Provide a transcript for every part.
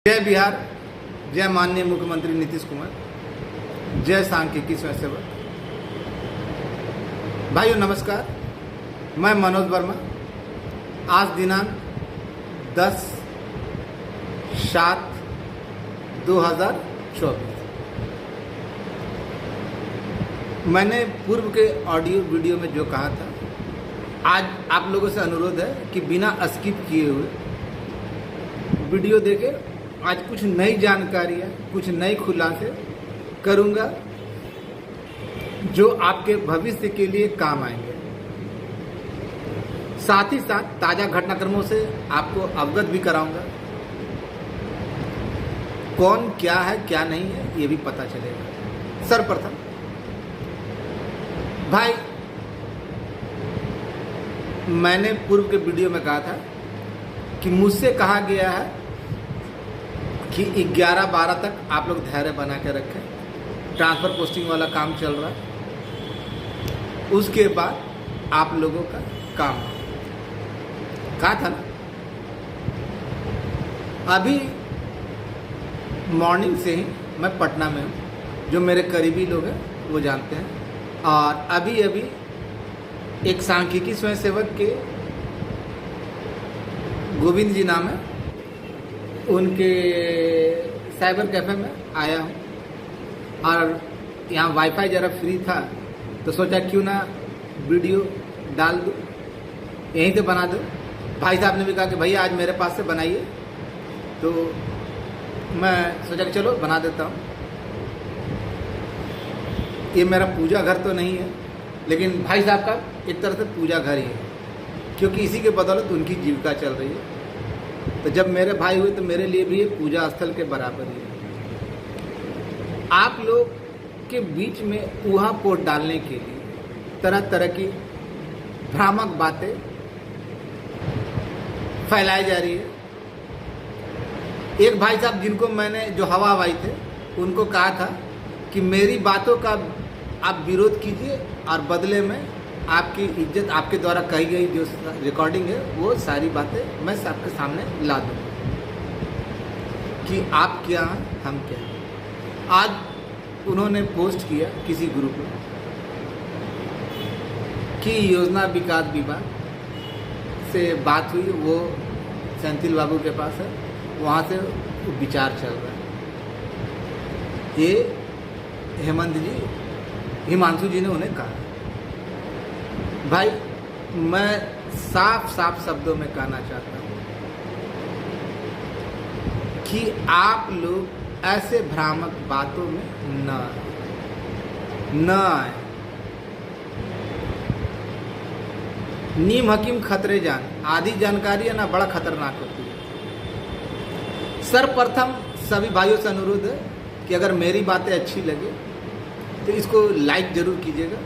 जय बिहार, जय माननीय मुख्यमंत्री नीतीश कुमार, जय सांख्यिकी स्वयंसेवक। भाइयों नमस्कार, मैं मनोज वर्मा। आज दिनांक 10/7/2024। मैंने पूर्व के ऑडियो वीडियो में जो कहा था, आज आप लोगों से अनुरोध है कि बिना स्किप किए हुए वीडियो देखें। आज कुछ नई जानकारियाँ, कुछ नए खुलासे करूँगा जो आपके भविष्य के लिए काम आएंगे। साथ ही साथ ताज़ा घटनाक्रमों से आपको अवगत भी कराऊंगा। कौन क्या है क्या नहीं है ये भी पता चलेगा। सर्वप्रथम भाई, मैंने पूर्व के वीडियो में कहा था कि मुझसे कहा गया है कि 11-12 तक आप लोग धैर्य बना के रखें। ट्रांसफ़र पोस्टिंग वाला काम चल रहा है, उसके बाद आप लोगों का काम कहा था ना। अभी मॉर्निंग से ही मैं पटना में हूँ, जो मेरे करीबी लोग हैं वो जानते हैं। और अभी एक सांख्यिकी स्वयंसेवक के गोविंद जी नाम है, उनके साइबर कैफ़े में आया हूँ। और यहाँ वाईफाई ज़रा फ्री था तो सोचा क्यों ना वीडियो डाल दूँ, यहीं से बना दो। भाई साहब ने भी कहा कि भैया आज मेरे पास से बनाइए, तो मैं सोचा कि चलो बना देता हूँ। ये मेरा पूजा घर तो नहीं है, लेकिन भाई साहब का एक तरह से पूजा घर ही है, क्योंकि इसी के बदौलत उनकी जीविका चल रही है। तो जब मेरे भाई हुए तो मेरे लिए भी ये पूजा स्थल के बराबर ही है। आप लोग के बीच में ऊहापोह डालने के लिए तरह तरह की भ्रामक बातें फैलाई जा रही है। एक भाई साहब जिनको मैंने जो हवा हवाई थे, उनको कहा था कि मेरी बातों का आप विरोध कीजिए और बदले में आपकी इज्जत, आपके द्वारा कही गई जो रिकॉर्डिंग है वो सारी बातें मैं सबके सामने ला दूँगा कि आप क्या हैं, हम क्या हैं। आज उन्होंने पोस्ट किया किसी ग्रुप में कि योजना विकास विभाग से बात हुई, वो सेंथिल बाबू के पास है, वहाँ से विचार चल रहा है। ये हिमांशु जी ने उन्हें कहा। भाई मैं साफ साफ शब्दों में कहना चाहता हूँ कि आप लोग ऐसे भ्रामक बातों में न आए। नीम हकीम खतरे जान, आधी जानकारी है ना बड़ा खतरनाक होती है। सर्वप्रथम सभी भाइयों से अनुरोध है कि अगर मेरी बातें अच्छी लगे तो इसको लाइक जरूर कीजिएगा।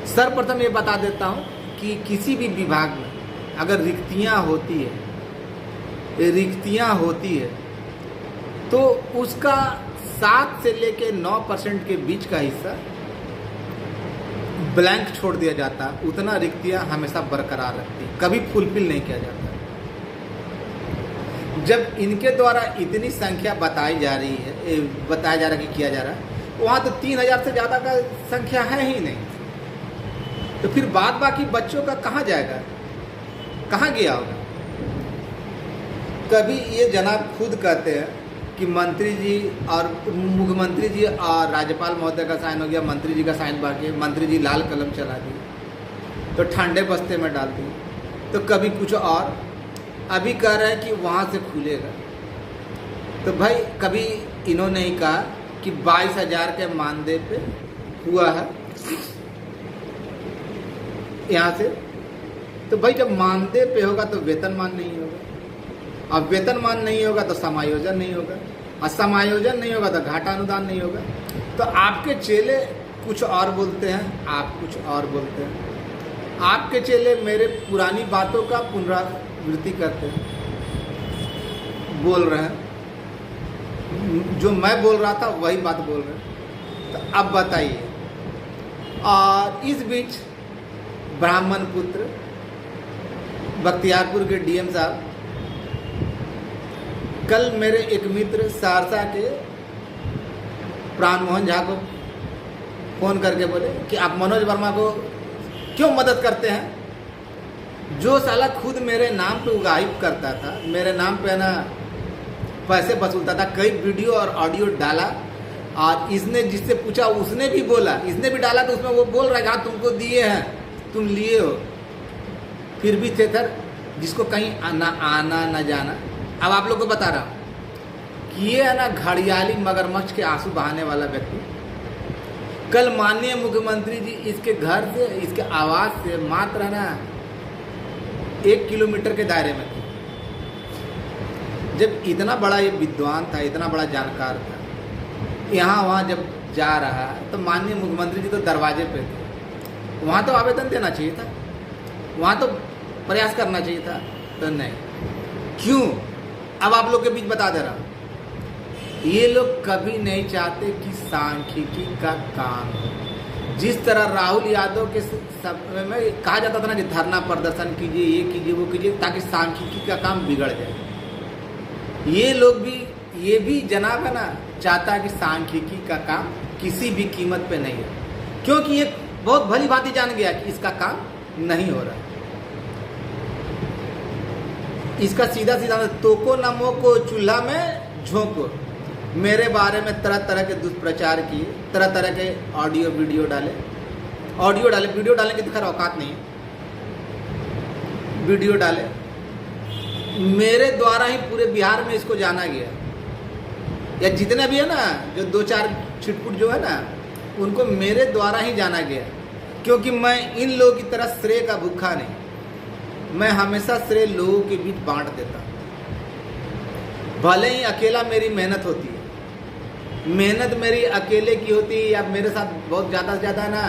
सर्वप्रथम ये बता देता हूँ कि किसी भी विभाग में अगर रिक्तियाँ होती है तो उसका 7 से लेके 9% के बीच का हिस्सा ब्लैंक छोड़ दिया जाता है। उतना रिक्तियाँ हमेशा बरकरार रहती है, कभी फुलफिल नहीं किया जाता। जब इनके द्वारा इतनी संख्या बताया जा रहा है कि किया जा रहा है, वहाँ तो 3000 से ज़्यादा का संख्या है ही नहीं। तो फिर बाद बाकी बच्चों का कहाँ जाएगा, कहाँ गया होगा। कभी ये जनाब खुद कहते हैं कि मंत्री जी और मुख्यमंत्री जी और राज्यपाल महोदय का साइन हो गया, मंत्री जी का साइन बाकी है, मंत्री जी लाल कलम चला दी तो ठंडे बस्ते में डाल दी। तो कभी कुछ और, अभी कह रहे हैं कि वहाँ से खुलेगा। तो भाई कभी इन्होंने ही कहा कि 22,000 के मानदेय पे हुआ है यहाँ से। तो भाई जब मानदेय पे होगा तो वेतनमान नहीं होगा, और वेतनमान नहीं होगा तो समायोजन नहीं होगा, और समायोजन नहीं होगा तो घाटा अनुदान नहीं होगा। तो आपके चेले कुछ और बोलते हैं, आप कुछ और बोलते हैं। आपके चेले मेरे पुरानी बातों का पुनरावृत्ति करते हैं, बोल रहे हैं, जो मैं बोल रहा था वही बात बोल रहे हैं। तो अब बताइए। और इस बीच ब्राह्मण पुत्र बख्तियारपुर के डीएम साहब कल मेरे एक मित्र सहरसा के प्राण मोहन झा को फ़ोन करके बोले कि आप मनोज वर्मा को क्यों मदद करते हैं। जो साला खुद मेरे नाम पे उगाहिब करता था, मेरे नाम पे ना पैसे वसूलता था, कई वीडियो और ऑडियो डाला, और इसने जिससे पूछा उसने भी बोला, इसने भी डाला तो उसमें वो बोल रहा है कि हाँ तुमको दिए हैं, तुम लिए हो, फिर भी थे सर जिसको कहीं आना न जाना। अब आप लोग को बता रहा हूँ कि ये है ना घड़ियाली मगरमच्छ के आंसू बहाने वाला व्यक्ति। कल माननीय मुख्यमंत्री जी इसके घर से, इसके आवास से मात्र है ना 1 किलोमीटर के दायरे में थे। जब इतना बड़ा ये विद्वान था, इतना बड़ा जानकार था, यहाँ वहाँ जब जा रहा तो माननीय मुख्यमंत्री जी तो दरवाजे पे थे, वहाँ तो आवेदन देना चाहिए था, वहाँ तो प्रयास करना चाहिए था, तो नहीं। क्यों? अब आप लोग के बीच बता दे रहा हूँ, ये लोग कभी नहीं चाहते कि सांख्यिकी का काम हो। जिस तरह राहुल यादव के समय में कहा जाता था ना कि धरना प्रदर्शन कीजिए, ये कीजिए, वो कीजिए, ताकि सांख्यिकी का काम बिगड़ जाए, ये लोग भी, ये भी जनाब है ना चाहता है कि सांख्यिकी का काम किसी भी कीमत पे नहीं है, क्योंकि ये बहुत भली भांति जान गया कि इसका काम नहीं हो रहा है। इसका सीधा सीधा तोको न मोको चूल्हा में झोंको, मेरे बारे में तरह तरह के दुष्प्रचार किए, तरह तरह के ऑडियो वीडियो डाले, वीडियो डालने की तो खैर औकात नहीं है, वीडियो डाले, मेरे द्वारा ही पूरे बिहार में इसको जाना गया, या जितने भी है ना जो 2-4 छिटपुट जो है ना उनको मेरे द्वारा ही जाना गया, क्योंकि मैं इन लोगों की तरह श्रेय का भूखा नहीं, मैं हमेशा श्रेय लोगों के बीच बांट देता। भले ही अकेला मेरी मेहनत होती है, मेहनत मेरी अकेले की होती है, या मेरे साथ बहुत ज़्यादा से ज़्यादा ना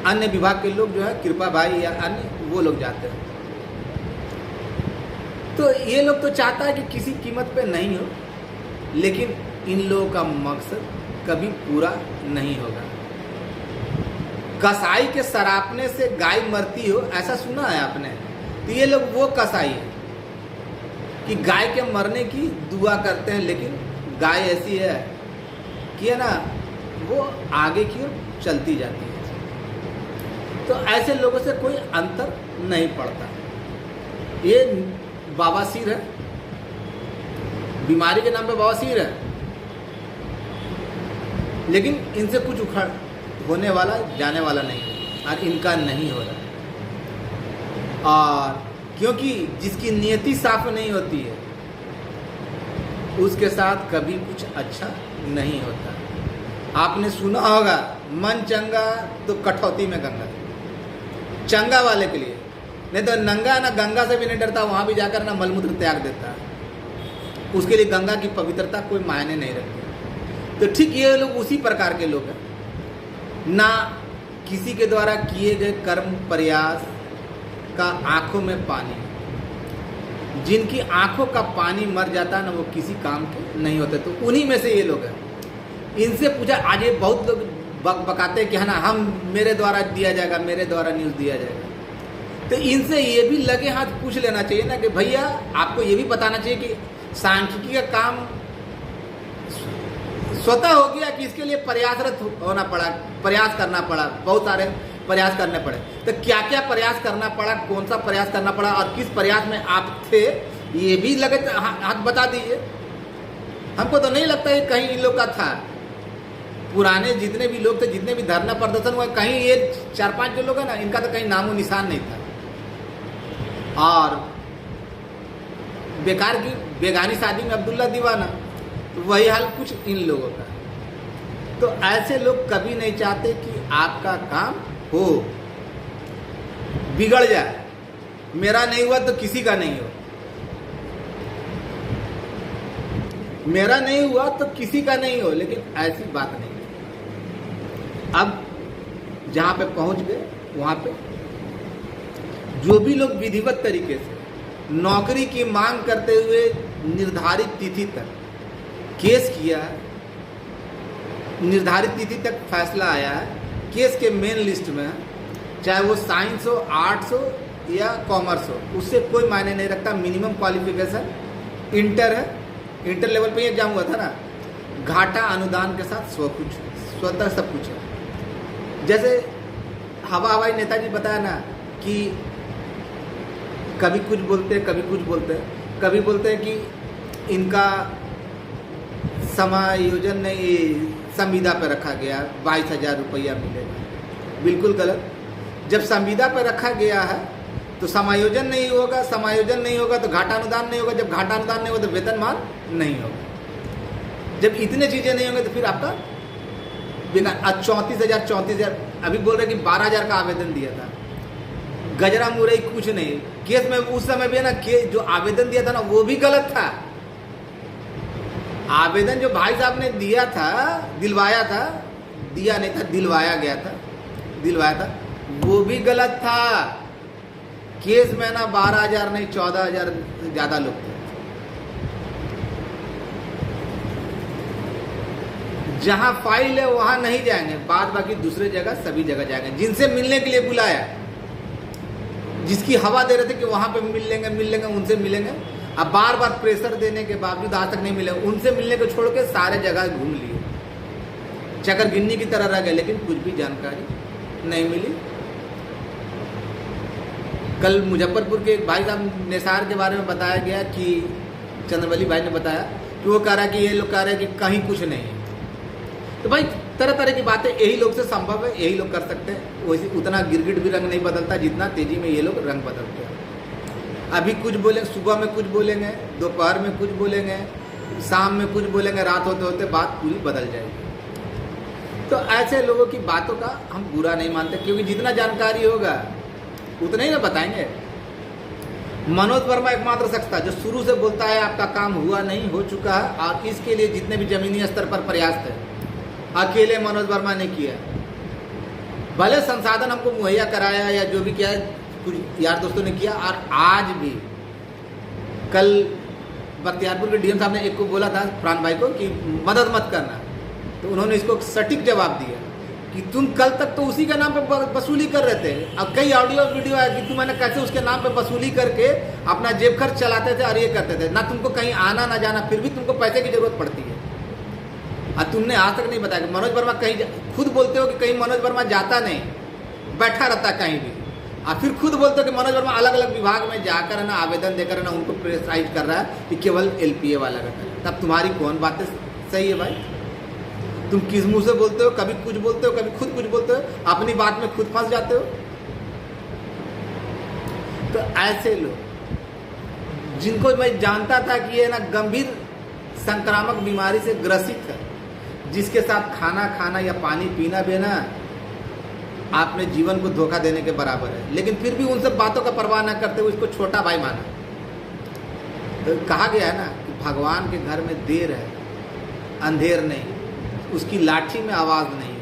अन्य विभाग के लोग जो है, कृपा भाई या अन्य वो लोग जाते हैं। तो ये लोग तो चाहता है कि किसी कीमत पे नहीं हो, लेकिन इन लोगों का मकसद कभी पूरा नहीं होगा। कसाई के सरापने से गाय मरती हो, ऐसा सुना है आपने? तो ये लोग वो कसाई है कि गाय के मरने की दुआ करते हैं, लेकिन गाय ऐसी है कि है ना वो आगे की ओर चलती जाती है। तो ऐसे लोगों से कोई अंतर नहीं पड़ता। ये बवासीर है, बीमारी के नाम पे बवासीर है, लेकिन इनसे कुछ उखड़ होने वाला जाने वाला नहीं है, और इनका नहीं हो रहा। और क्योंकि जिसकी नियति साफ नहीं होती है उसके साथ कभी कुछ अच्छा नहीं होता। आपने सुना होगा, मन चंगा तो कठौती में गंगा, चंगा वाले के लिए, नहीं तो नंगा ना गंगा से भी नहीं डरता, वहाँ भी जाकर ना मलमूत्र त्याग देता है, उसके लिए गंगा की पवित्रता कोई मायने नहीं रखती। तो ठीक ये लोग उसी प्रकार के लोग हैं, ना किसी के द्वारा किए गए कर्म प्रयास का आंखों में पानी, जिनकी आंखों का पानी मर जाता है ना वो किसी काम के नहीं होते, तो उन्हीं में से ये लोग हैं। इनसे पूछा, आज ये बहुत लोग बकाते हैं कि है ना हम मेरे द्वारा दिया जाएगा, मेरे द्वारा न्यूज़ दिया जाएगा, तो इनसे ये भी लगे हाथ पूछ लेना चाहिए ना कि भैया आपको ये भी बताना चाहिए कि सांख्यिकी का काम स्वतः हो गया कि इसके लिए प्रयासरत होना पड़ा, प्रयास करना पड़ा, बहुत सारे प्रयास करने पड़े। तो क्या क्या प्रयास करना पड़ा, कौन सा प्रयास करना पड़ा, और किस प्रयास में आप थे, ये भी लगे हाथ बता दीजिए। हमको तो नहीं लगता ये कहीं इन लोग का था। पुराने जितने भी लोग थे, जितने भी धरना प्रदर्शन हुआ, कहीं ये 4-5 जो लोग हैं ना, इनका तो कहीं नामो निशान नहीं था। और बेकार की बेगानी शादी में अब्दुल्ला दीवाना, तो वही हाल कुछ इन लोगों का। तो ऐसे लोग कभी नहीं चाहते कि आपका काम हो, बिगड़ जाए। मेरा नहीं हुआ तो किसी का नहीं हो, मेरा नहीं हुआ तो किसी का नहीं हो, लेकिन ऐसी बात नहीं है। अब जहाँ पे पहुँच गए वहाँ पे जो भी लोग विधिवत तरीके से नौकरी की मांग करते हुए निर्धारित तिथि तक केस किया है, निर्धारित तिथि तक फैसला आया है, केस के मेन लिस्ट में, चाहे वो साइंस हो, आर्ट्स हो या कॉमर्स हो, उससे कोई मायने नहीं रखता। मिनिमम क्वालिफिकेशन इंटर है, इंटर लेवल पे एग्जाम हुआ था ना, घाटा अनुदान के साथ स्वतः सब कुछ है। जैसे हवाई नेताजी बताया ना कि कभी कुछ बोलते हैं, कभी कुछ बोलते हैं, कभी बोलते हैं कि इनका समायोजन नहीं संविदा पर रखा गया, 22,000 रुपया मिलेगा। बिल्कुल गलत। जब संविदा पर रखा गया है तो समायोजन नहीं होगा, समायोजन नहीं होगा तो घाटा अनुदान नहीं होगा, जब घाटा अनुदान नहीं होगा तो वेतनमान नहीं होगा। जब इतने चीज़ें नहीं होंगे तो फिर आपका बिना 34,000 अभी बोल रहे कि 12,000 का आवेदन दिया था। गजरा मुरई कुछ नहीं, केस में उस समय भी है ना, जो आवेदन दिया था ना वो भी गलत था। आवेदन जो भाई साहब ने दिया था, दिलवाया था, दिया नहीं था, दिलवाया था, वो भी गलत था। केस में ना 12,000 नहीं 14,000 ज्यादा लोग थे। जहां फाइल है वहां नहीं जाएंगे, बाद बाकी दूसरे जगह सभी जगह जाएंगे। जिनसे मिलने के लिए बुलाया, जिसकी हवा दे रहे थे कि वहां पे मिल लेंगे उनसे मिलेंगे, अब बार बार प्रेशर देने के बावजूद आज तक नहीं मिले, उनसे मिलने को छोड़ के सारे जगह घूम लिए, चक्कर गिन्नी की तरह रह गए, लेकिन कुछ भी जानकारी नहीं मिली। कल मुजफ्फरपुर के एक भाई साहब निसार के बारे में बताया गया कि चंद्रवली भाई ने बताया कि वो कह रहा है कि ये लोग कह रहे हैं कि कहीं कुछ नहीं है। तो भाई तरह तरह की बातें यही लोग से संभव है, यही लोग कर सकते हैं। वैसे उतना गिरगिट भी रंग नहीं बदलता जितना तेजी में ये लोग रंग बदलते हैं। अभी कुछ बोलेंगे, सुबह में कुछ बोलेंगे, दोपहर में कुछ बोलेंगे, शाम में कुछ बोलेंगे, रात होते होते बात पूरी बदल जाएगी। तो ऐसे लोगों की बातों का हम बुरा नहीं मानते, क्योंकि जितना जानकारी होगा उतना ही ना बताएंगे। मनोज वर्मा एकमात्र शख्स था जो शुरू से बोलता है आपका काम हुआ नहीं, हो चुका है, और इसके लिए जितने भी जमीनी स्तर पर प्रयास थे अकेले मनोज वर्मा ने किया। भले संसाधन हमको मुहैया कराया या जो भी किया, कुछ यार दोस्तों ने किया। और आज भी कल बख्तियारपुर के डीएम साहब ने एक को बोला था, प्राण भाई को, कि मदद मत करना, तो उन्होंने इसको सटीक जवाब दिया कि तुम कल तक तो उसी के नाम पे वसूली कर रहे थे। अब कई ऑडियो वीडियो है कि तुमने कैसे उसके नाम पे वसूली करके अपना जेब खर्च चलाते थे और ये करते थे, ना तुमको कहीं आना ना जाना, फिर भी तुमको पैसे की जरूरत पड़ती है। और तुमने आज तक नहीं बताया कि मनोज वर्मा कहीं, खुद बोलते हो कि कहीं मनोज वर्मा जाता नहीं, बैठा रहता कहीं भी, और फिर खुद बोलते हो कि मनोज वर्मा अलग अलग विभाग में जाकर ना आवेदन देकर ना उनको प्रेशराइज कर रहा है कि केवल एलपीए वाला का करें। तब तुम्हारी कौन बातें सही है भाई? तुम किस मुंह से बोलते हो? कभी कुछ बोलते हो, कभी खुद कुछ बोलते हो, अपनी बात में खुद फंस जाते हो। तो ऐसे लोग जिनको मैं जानता था कि ये ना गंभीर संक्रामक बीमारी से ग्रसित है, जिसके साथ खाना खाना या पानी पीना भी ना आपने जीवन को धोखा देने के बराबर है, लेकिन फिर भी उन सब बातों का परवाह न करते हुए इसको छोटा भाई माना। तो कहा गया है ना कि भगवान के घर में देर है अंधेर नहीं, उसकी लाठी में आवाज नहीं।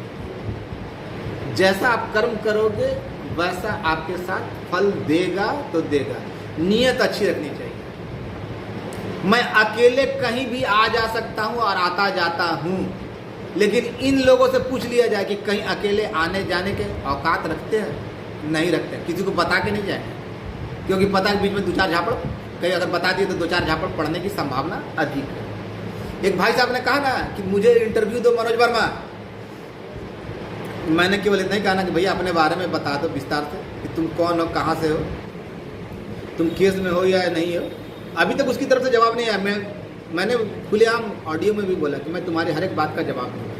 जैसा आप कर्म करोगे वैसा आपके साथ फल देगा तो देगा। नीयत अच्छी रखनी चाहिए। मैं अकेले कहीं भी आ जा सकता हूं और आता जाता हूं, लेकिन इन लोगों से पूछ लिया जाए कि कहीं अकेले आने जाने के औकात रखते हैं? नहीं रखते। किसी को बता के नहीं जाएंगे, क्योंकि पता है बीच में 2-4 झापड़, कहीं अगर बता दिए तो 2-4 झापड़ पड़ने की संभावना अधिक है। एक भाई साहब ने कहा ना कि मुझे इंटरव्यू दो मनोज वर्मा, मैंने केवल इतना ही कहा ना कि भैया अपने बारे में बता दो विस्तार से कि तुम कौन हो, कहाँ से हो, तुम केस में हो या नहीं हो। अभी तक उसकी तरफ से जवाब नहीं आया। मैंने खुलेआम ऑडियो में भी बोला कि मैं तुम्हारी हर एक बात का जवाब दूंगा,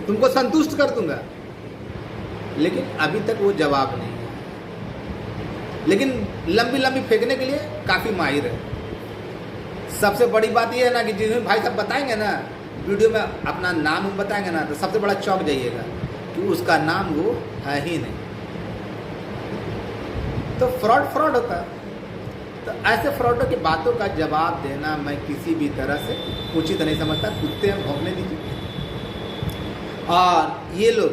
तुमको संतुष्ट कर दूंगा, लेकिन अभी तक वो जवाब नहीं है। लेकिन लंबी लंबी फेंकने के लिए काफ़ी माहिर है। सबसे बड़ी बात यह है ना कि जिसमें भाई साहब बताएंगे ना, वीडियो में अपना नाम बताएंगे ना, तो सबसे बड़ा चौंक जाइएगा कि उसका नाम वो है ही नहीं। तो फ्रॉड होता है। तो ऐसे फ्रॉडों की बातों का जवाब देना मैं किसी भी तरह से उचित नहीं समझता। कुत्ते हम भौंकने दीजिए। और ये लोग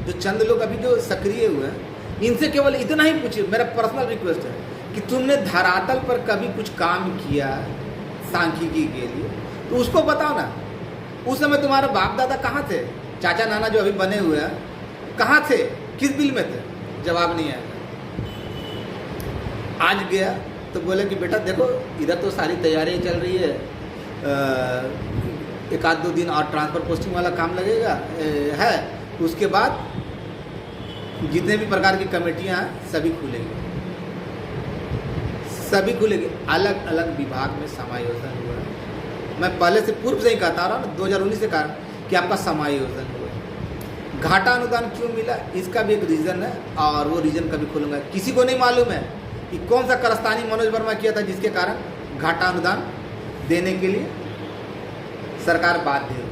जो चंद लोग अभी जो सक्रिय हुए हैं, इनसे केवल इतना ही पूछिए, मेरा पर्सनल रिक्वेस्ट है कि तुमने धरातल पर कभी कुछ काम किया सांख्यिकी के लिए, तो उसको बताओ ना। उस समय तुम्हारे बाप दादा कहाँ थे? चाचा नाना जो अभी बने हुए हैं कहाँ थे? किस बिल में थे? जवाब नहीं आया। आज गया तो बोले कि बेटा देखो इधर तो सारी तैयारी चल रही है, एक आध 2 दिन और ट्रांसफ़र पोस्टिंग वाला काम लगेगा है, उसके बाद जितने भी प्रकार की कमेटियाँ हैं सभी खुलेंगी, अलग अलग विभाग में समायोजन हुआ है। मैं पहले से पूर्व से ही कहता रहा हूँ 2019 से कहा कि आपका समायोजन हुआ है। घाटा अनुदान क्यों मिला इसका भी एक रीज़न है, और वो रीज़न कभी खोलूँगा। किसी को नहीं मालूम है कि कौन सा कारस्तानी मनोज वर्मा किया था जिसके कारण घाटा अनुदान देने के लिए सरकार बाध्य हुई।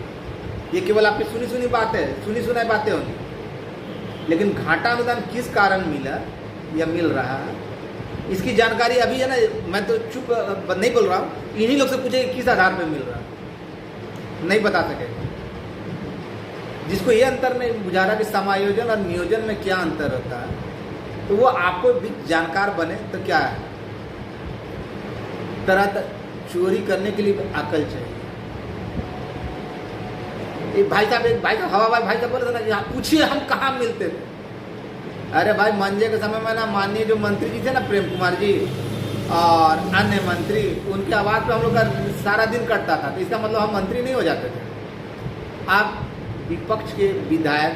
ये केवल आपकी सुनी सुनाई बातें होंगी, लेकिन घाटा अनुदान किस कारण मिला या मिल रहा है इसकी जानकारी अभी है ना, मैं तो चुप नहीं बोल रहा हूँ, इन्हीं लोग से पूछे किस आधार पर मिल रहा है, नहीं बता सके। जिसको ये अंतर नहीं बुझा रहा कि समायोजन और नियोजन में क्या अंतर होता है, तो वो आपको भी जानकार बने तो क्या है, तरह चोरी करने के लिए अकल चाहिए। एक भाई साहब हवा भाई साहब बोले थे ना कि हाँ पूछिए हम कहाँ मिलते थे। अरे भाई मंजे के समय में ना माननीय जो मंत्री जी थे ना प्रेम कुमार जी और अन्य मंत्री, उनकी आवाज़ पे हम लोग का सारा दिन कटता था, तो इसका मतलब हम मंत्री नहीं हो जाते थे। आप विपक्ष के विधायक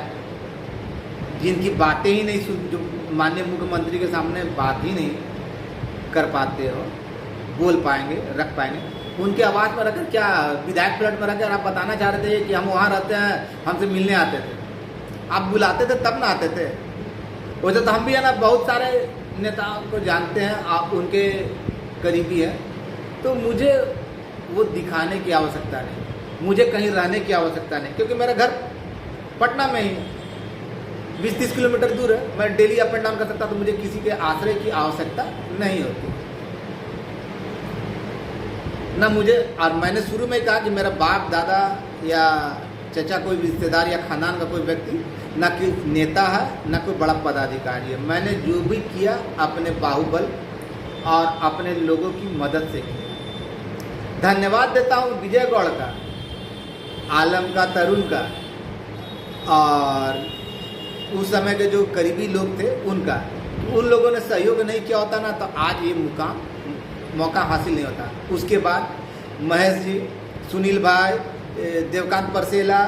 जिनकी बातें ही नहीं सुन, जो माननीय मुख्यमंत्री के सामने बात ही नहीं कर पाते हो, बोल पाएंगे, रख पाएंगे, उनकी आवाज़ में रखकर क्या विधायक प्लेट में रखकर आप बताना चाह रहे थे कि हम वहाँ रहते हैं, हमसे मिलने आते थे। आप बुलाते थे तब ना आते थे। वैसे तो हम भी है ना बहुत सारे नेताओं को जानते हैं, आप उनके करीबी हैं, तो मुझे वो दिखाने की आवश्यकता नहीं, मुझे कहीं रहने की आवश्यकता नहीं, क्योंकि मेरा घर पटना में ही 20-30 किलोमीटर दूर है, मैं डेली अप एंड डाउन कर सकता, तो मुझे किसी के आश्रय की आवश्यकता नहीं होती ना मुझे। और मैंने शुरू में कहा कि मेरा बाप दादा या चचा कोई रिश्तेदार या खानदान का कोई व्यक्ति ना कि नेता है ना कोई बड़ा पदाधिकारी है। मैंने जो भी किया अपने बाहुबल और अपने लोगों की मदद से किया। धन्यवाद देता हूँ विजय गौड़ का, आलम का, तरुण का, और उस समय के जो करीबी लोग थे उनका। उन लोगों ने सहयोग नहीं किया होता ना तो आज ये मौका हासिल नहीं होता। उसके बाद महेश जी, सुनील भाई, देवकांत परसेला,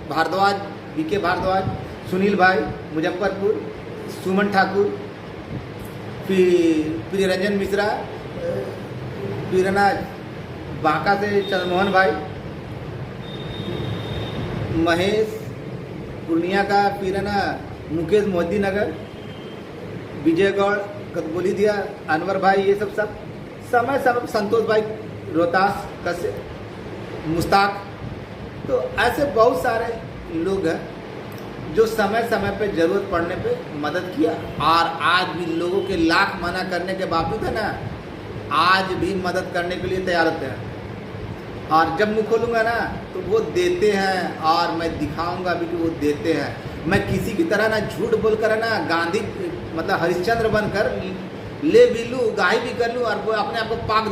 भारद्वाज, बीके भारद्वाज, सुनील भाई मुजफ्फरपुर, सुमन ठाकुर, प्रियरंजन मिश्रा, फिर ना बांका से चंद्रमोहन भाई, महेश पूर्णिया का, फिर ना मुकेश मोदी नगर, विजय गौड़ कतबोली दिया, अनवर भाई, ये सब समय संतोष भाई रोहतास कसे, मुश्ताक, तो ऐसे बहुत सारे लोग हैं जो समय समय पे ज़रूरत पड़ने पे मदद किया। और आज भी लोगों के लाख मना करने के बावजूद है ना, आज भी मदद करने के लिए तैयार होते हैं। और जब मुँह खोलूँगा ना तो वो देते हैं, और मैं दिखाऊंगा भी कि वो देते हैं। मैं किसी की तरह ना झूठ बोलकर ना गांधी मतलब हरिश्चंद्र बनकर ले भी लूँ, गाही भी कर लूँ और वो अपने आप को पाक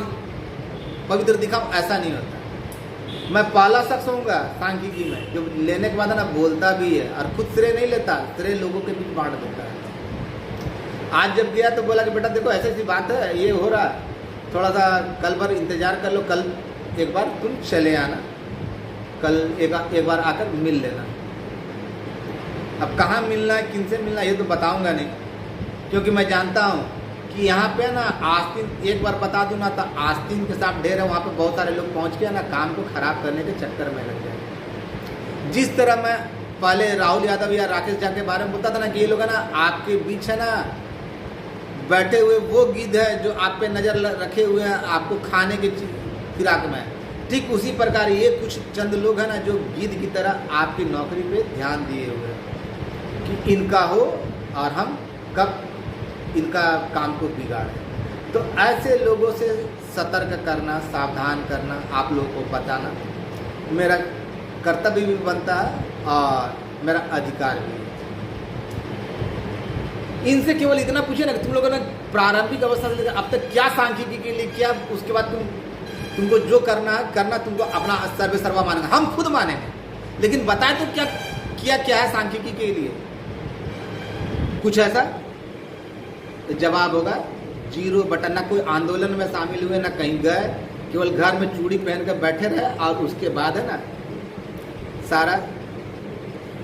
पवित्र दिखाऊँ, ऐसा नहीं होता। मैं पहला शख्स होऊंगा सांख्यिकी में जो लेने के बाद ना बोलता भी है और खुद श्रेय नहीं लेता, श्रेय लोगों के बीच बांट देता है। आज जब गया तो बोला कि बेटा देखो ऐसी बात है, ये हो रहा, थोड़ा सा कल भर इंतजार कर लो, कल एक बार तुम चले आना, कल एक बार आकर मिल लेना। अब कहाँ मिलना है, किन से मिलना, ये तो बताऊंगा नहीं, क्योंकि मैं जानता हूँ कि यहाँ पे ना आस्तीन, एक बार बता दूँ ना तो आस्तीन के साथ ढेर है, वहाँ पे बहुत सारे लोग पहुँच के ना काम को खराब करने के चक्कर में लग जाए। जिस तरह मैं पहले राहुल यादव या राकेश झा के बारे में बोलता था ना कि ये लोग है ना आपके बीच है ना बैठे हुए वो गिद्ध है जो आप पे नज़र रखे हुए हैं आपको खाने के फिराक में, ठीक उसी प्रकार ये कुछ चंद लोग हैं ना जो गिद्ध की तरह आपकी नौकरी पे ध्यान दिए हुए हैं कि इनका हो और हम कब इनका काम को बिगाड़ें। तो ऐसे लोगों से सतर्क करना, सावधान करना, आप लोगों को बताना मेरा कर्तव्य भी बनता है और मेरा अधिकार भी। इनसे केवल इतना पूछे ना कि तुम लोगों ने प्रारंभिक अवस्था से लेकर अब तक क्या सांख्यिकी के लिए किया, उसके बाद तुमको जो करना है करना, तुमको अपना सर्वे सर्वा मानेंगे, हम खुद मानेंगे, लेकिन बताएं तो क्या है सांख्यिकी के लिए, कुछ ऐसा जवाब होगा जीरो बटन, ना कोई आंदोलन में शामिल हुए, ना कहीं गए, केवल घर में चूड़ी पहन कर बैठे रहे। और उसके बाद है ना सारा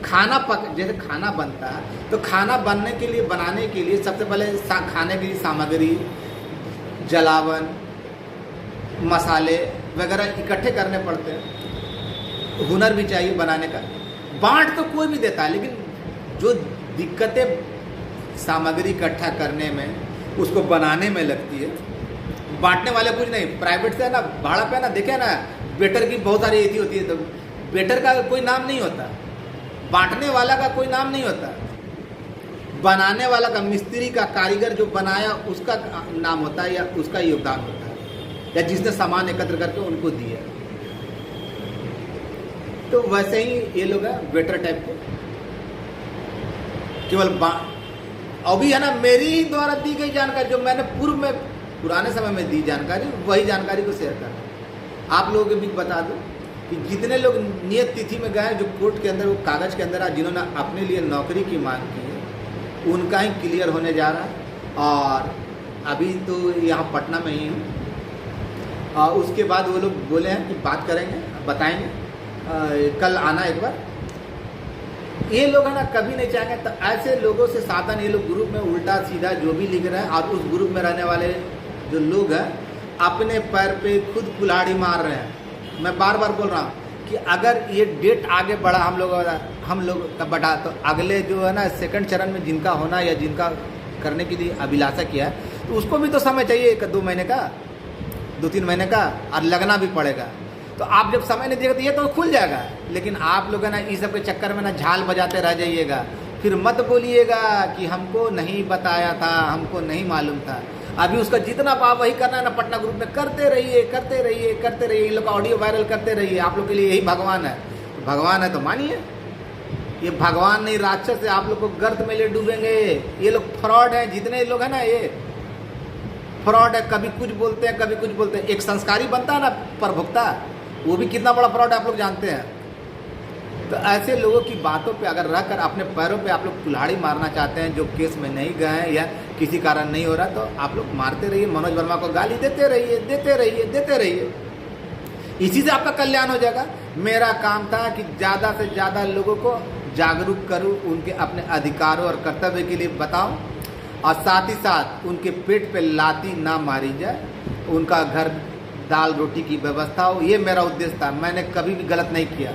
खाना जैसे खाना बनता है तो खाना बनने के लिए, बनाने के लिए सबसे पहले खाने की सामग्री, जलावन, मसाले वगैरह इकट्ठे करने पड़ते हैं। हुनर भी चाहिए बनाने का। बांट तो कोई भी देता है, लेकिन जो दिक्कतें सामग्री इकट्ठा करने में, उसको बनाने में लगती है, बांटने वाले कुछ नहीं। प्राइवेट से है ना भाड़ा पे ना, देखे ना वेटर की बहुत सारी एथी होती है, तो वेटर का कोई नाम नहीं होता, बांटने वाला का कोई नाम नहीं होता, बनाने वाला का, मिस्त्री का, कारीगर जो बनाया उसका नाम होता है या उसका योगदान होता है, या जिसने सामान एकत्र करके उनको दिया। तो वैसे ही ये लोग हैं वेटर टाइप के, केवल अभी है ना मेरी ही द्वारा दी गई जानकारी, जो मैंने पुराने समय में दी जानकारी, वही जानकारी को शेयर करना। आप लोगों के बीच बता दूं कि जितने लोग नियत तिथि में गए, जो कोर्ट के अंदर, वो कागज के अंदर, जिन्होंने अपने लिए नौकरी की मांग की है, उनका ही क्लियर होने जा रहा है। और अभी तो यहाँ पटना में ही हूँ, और उसके बाद वो लोग बोले हैं कि बात करेंगे, बताएंगे, कल आना एक बार। ये लोग है ना कभी नहीं चाहेंगे, तो ऐसे लोगों से सावधान। ये लोग ग्रुप में उल्टा सीधा जो भी लिख रहे हैं, और उस ग्रुप में रहने वाले जो लोग हैं अपने पैर पे खुद कुल्हाड़ी मार रहे हैं। मैं बार बार बोल रहा हूँ कि अगर ये डेट आगे बढ़ा, हम लोग का बढ़ा, तो अगले जो है ना सेकंड चरण में जिनका होना या जिनका करने के लिए अभिलाषा किया है, तो उसको भी तो समय चाहिए, 1-2 महीने का, 2-3 महीने का, और लगना भी पड़ेगा। तो आप जब समय नहीं देगा तो ये तो खुल जाएगा। लेकिन आप लोग है ना इस सब के चक्कर में ना झाल बजाते रह जाइएगा, फिर मत बोलिएगा कि हमको नहीं बताया था, हमको नहीं मालूम था। अभी उसका जितना पाप वही करना है ना, पटना ग्रुप में करते रहिए, करते रहिए, करते रहिए। इन लोग का ऑडियो वायरल करते रहिए। आप लोग के लिए यही भगवान है। भगवान है तो मानिए, ये भगवान नहीं राक्षस है, आप लोग को गर्त में ले डूबेंगे। ये लोग फ्रॉड है, जितने लोग हैं ना ये फ्रॉड है। कभी कुछ बोलते हैं, कभी कुछ बोलते हैं। एक संस्कारी बनता है ना प्रभुक्ता, वो भी कितना बड़ा फ्रॉड है आप लोग जानते हैं। तो ऐसे लोगों की बातों पे अगर रहकर अपने पैरों पे आप लोग कुल्हाड़ी मारना चाहते हैं, जो केस में नहीं गए हैं या किसी कारण नहीं हो रहा, तो आप लोग मारते रहिए। मनोज वर्मा को गाली देते रहिए, देते रहिए, देते रहिए। इसी से आपका कल्याण हो जाएगा। मेरा काम था कि ज़्यादा से ज़्यादा लोगों को जागरूक करूं, उनके अपने अधिकारों और कर्तव्य के लिए बताऊं, और साथ ही साथ उनके पेट पे लाती ना मारी जाए, उनका घर दाल रोटी की व्यवस्था हो। ये मेरा उद्देश्य था। मैंने कभी भी गलत नहीं किया।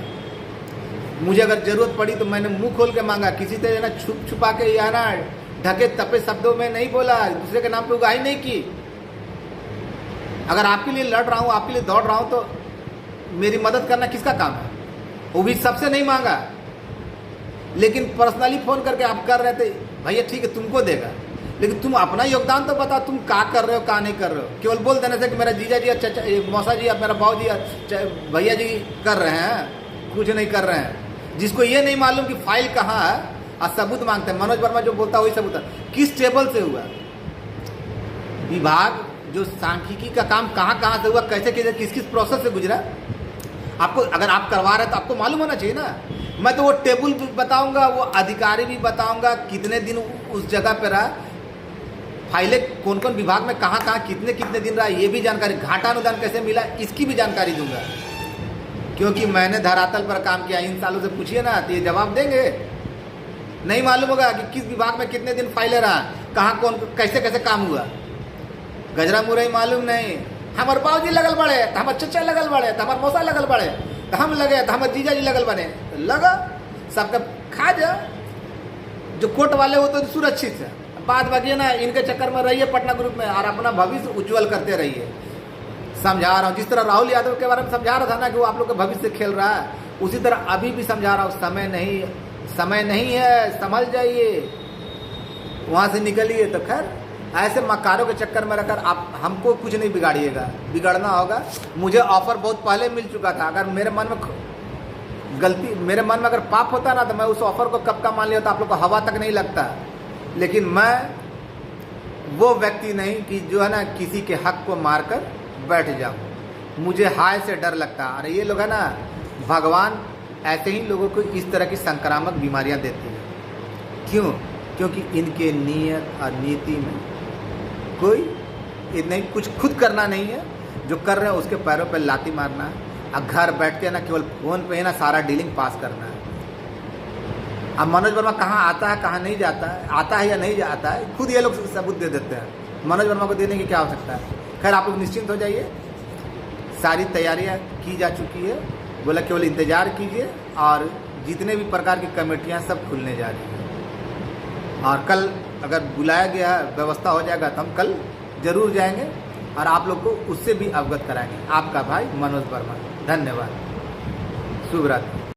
मुझे अगर जरूरत पड़ी तो मैंने मुंह खोल के मांगा, किसी से ना छुप छुपा के या ना ढके तपे शब्दों में नहीं बोला, दूसरे के नाम पे उगाही नहीं की। अगर आपके लिए लड़ रहा हूँ, आपके लिए दौड़ रहा हूँ, तो मेरी मदद करना किसका काम है? वो भी सबसे नहीं मांगा, लेकिन पर्सनली फोन करके आप कर रहे थे, भैया ठीक है तुमको देगा, लेकिन तुम अपना योगदान तो बताओ, तुम क्या कर रहे हो, क्या नहीं कर रहे हो। केवल बोल देने से कि मेरा जीजा जी, चाचा, मौसा जी, मेरा बाबू जी, भैया जी कर रहे हैं, कुछ नहीं कर रहे हैं। जिसको ये नहीं मालूम कि फाइल कहाँ है और सबूत मांगते हैं। मनोज वर्मा जो बोलता है वही सबूत है। किस टेबल से हुआ, विभाग जो सांख्यिकी का काम कहाँ कहाँ से हुआ, कैसे कैसे किस किस प्रोसेस से गुजरा, आपको अगर आप करवा रहे हैं तो आपको मालूम होना चाहिए ना। मैं तो वो टेबल भी बताऊंगा, वो अधिकारी भी बताऊंगा, कितने दिन उस जगह पर रहा, फाइलें कौन कौन विभाग में कहाँ कहाँ कितने कितने दिन रहा, ये भी जानकारी, घाटा अनुदान कैसे मिला, इसकी भी जानकारी दूंगा। क्योंकि मैंने धरातल पर काम किया। इन सालों से पूछिए ना तो ये जवाब देंगे। नहीं मालूम होगा कि किस विभाग में कितने दिन फाइलें रहा, कहाँ कौन कैसे कैसे काम हुआ, गजरा मुरई मालूम नहीं। हमारे बाबू जी लगल बड़े, तो हमारे चचा लगल बड़े, तो हमारे मौसा लगल बड़े, तो हम लगे, तो हमारे जीजा जी लगल बने, तो लगा सबका खा जा। जो कोर्ट वाले हो तो सुरक्षित है। बात बाकी है ना, इनके चक्कर में रहिए पटना ग्रुप में, और अपना भविष्य उज्जवल करते रहिए। समझा रहा हूँ, जिस तरह राहुल यादव के बारे में समझा रहा था ना कि वो आप लोग का भविष्य खेल रहा है, उसी तरह अभी भी समझा रहा हूँ। समय नहीं है, संभल जाइए, वहाँ से निकलिए। तो खैर ऐसे मकारों के चक्कर में रहकर आप हमको कुछ नहीं बिगाड़िएगा। बिगड़ना होगा, मुझे ऑफर बहुत पहले मिल चुका था। अगर मेरे मन में अगर पाप होता ना, तो मैं उस ऑफर को कब का मान लिया, तो आप लोग को हवा तक नहीं लगता। लेकिन मैं वो व्यक्ति नहीं कि जो है ना किसी के हक को मारकर बैठ जाऊं। मुझे हाय से डर लगता है। अरे ये लोग है ना, भगवान ऐसे ही लोगों को इस तरह की संक्रामक बीमारियां देते हैं। क्यों? क्योंकि इनके नियत और नीति में कोई ये नहीं, कुछ खुद करना नहीं है, जो कर रहे हैं उसके पैरों पर लाती मारना है। अब घर बैठ के ना केवल फ़ोन पे ही ना सारा डीलिंग पास करना है। अब मनोज वर्मा कहाँ आता है कहाँ नहीं जाता है, आता है या नहीं जाता है, खुद ये लोग सबूत दे देते हैं। मनोज वर्मा को देने की क्या आवश्यकता है। खैर आप लोग निश्चिंत हो जाइए, सारी तैयारियां की जा चुकी है। बोला केवल इंतज़ार कीजिए और जितने भी प्रकार की कमेटियां सब खुलने जा रही हैं। और कल अगर बुलाया गया व्यवस्था हो जाएगा तो हम कल ज़रूर जाएंगे और आप लोग को उससे भी अवगत कराएंगे। आपका भाई मनोज वर्मा। धन्यवाद। शुभ रात्रि।